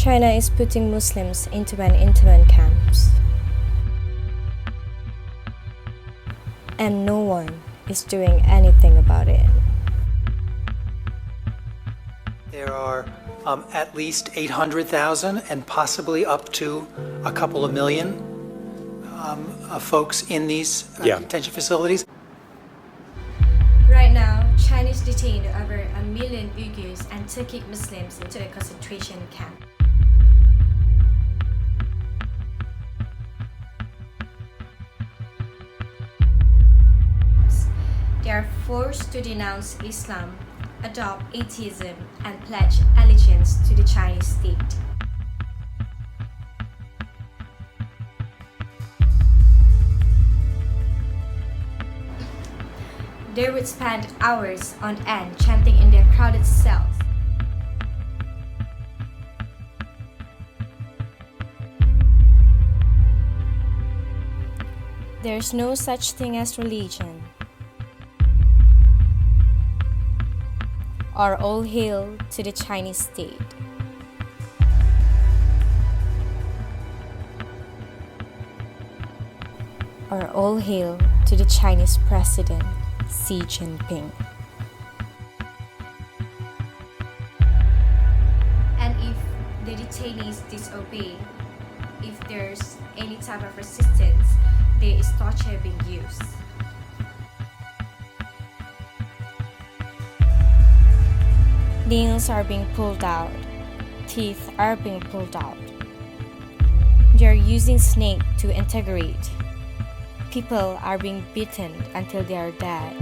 China is putting Muslims into an internment camps. And no one is doing anything about it. There are at least 800,000 and possibly up to a couple of million folks in these detention facilities. Right now, Chinese detain over 1 million Uyghurs and Turkic Muslims into a concentration camp. They are forced to denounce Islam, adopt atheism, and pledge allegiance to the Chinese state. They would spend hours on end chanting in their crowded cells. There's no such thing as religion. Or all hail to the Chinese state. Or all hail to the Chinese President Xi Jinping. And if the detainees disobey, if there's any type of resistance, there is torture being used. Nails are being pulled out. Teeth are being pulled out. They are using snake to integrate. People are being beaten until they are dead.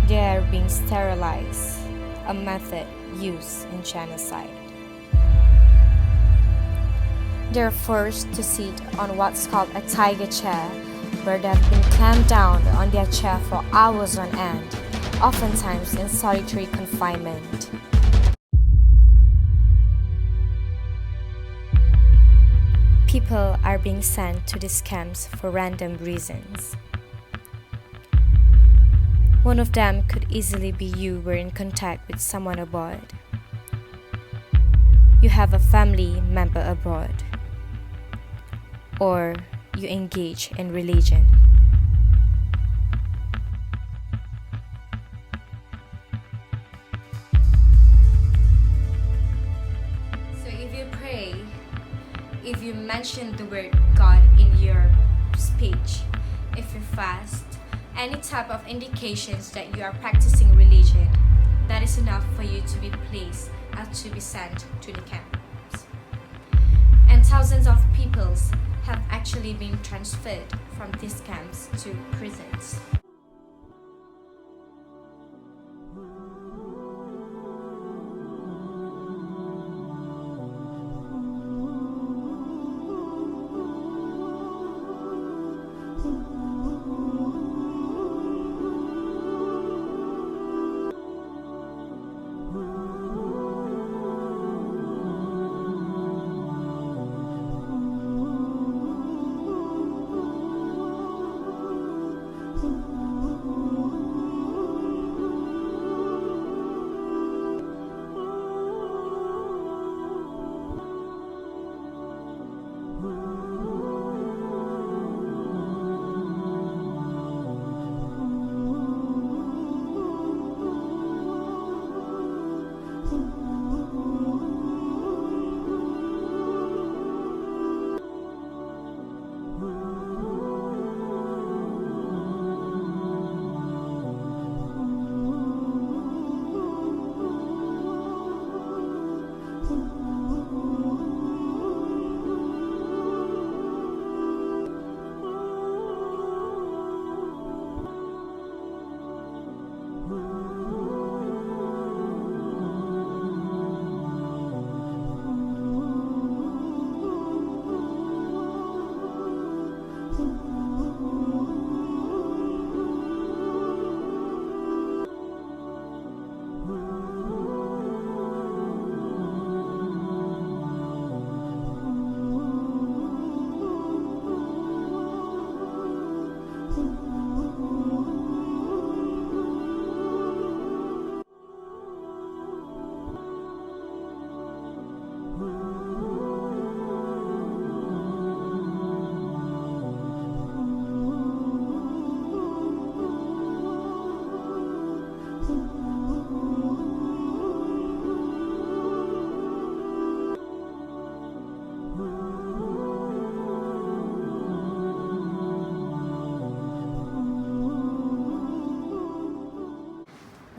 They are being sterilized, a method used in genocide. They are forced to sit on what's called a tiger chair, where they have been clamped down on their chair for hours on end, oftentimes in solitary confinement. People are being sent to these camps for random reasons. One of them could easily be you were in contact with someone abroad. You have a family member abroad. Or you engage in religion. If you mention the word God in your speech, if you fast, any type of indications that you are practicing religion, that is enough for you to be placed and to be sent to the camps. And thousands of peoples have actually been transferred from these camps to prisons.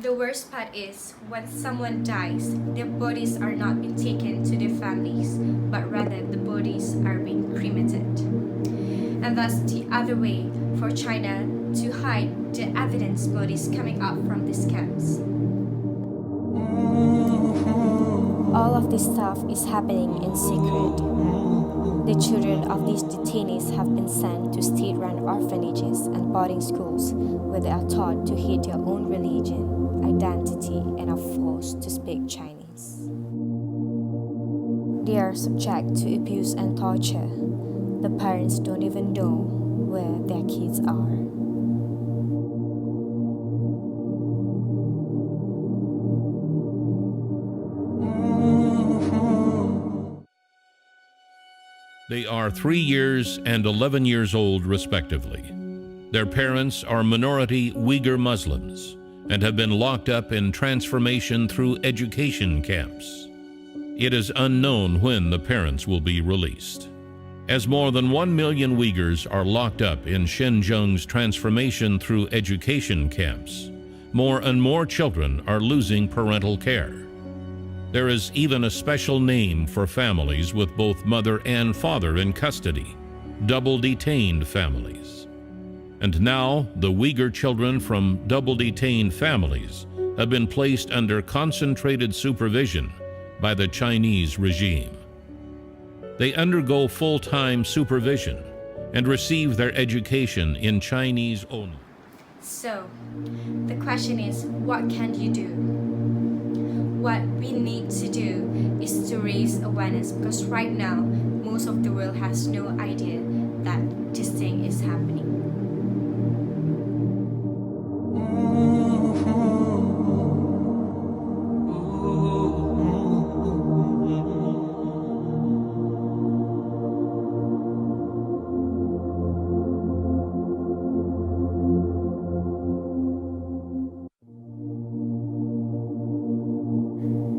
The worst part is when someone dies, their bodies are not being taken to their families, but rather the bodies are being cremated. And that's the other way for China to hide the evidence bodies coming up from these camps. All of this stuff is happening in secret. The children of these detainees have been sent to state-run orphanages and boarding schools where they are taught to hate their own religion, identity, and are forced to speak Chinese. They are subject to abuse and torture. The parents don't even know where their kids are. They are 3 years and 11 years old, respectively. Their parents are minority Uyghur Muslims and have been locked up in transformation through education camps. It is unknown when the parents will be released. As more than 1 million Uyghurs are locked up in Xinjiang's transformation through education camps, more and more children are losing parental care. There is even a special name for families with both mother and father in custody, double detained families. And now, the Uyghur children from double detained families have been placed under concentrated supervision by the Chinese regime. They undergo full-time supervision and receive their education in Chinese only. So, the question is, what can you do? What we need to do is to raise awareness, because right now, most of the world has no idea that this thing is happening.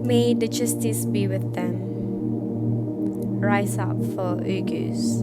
May the justice be with them. Rise up for Uyghurs.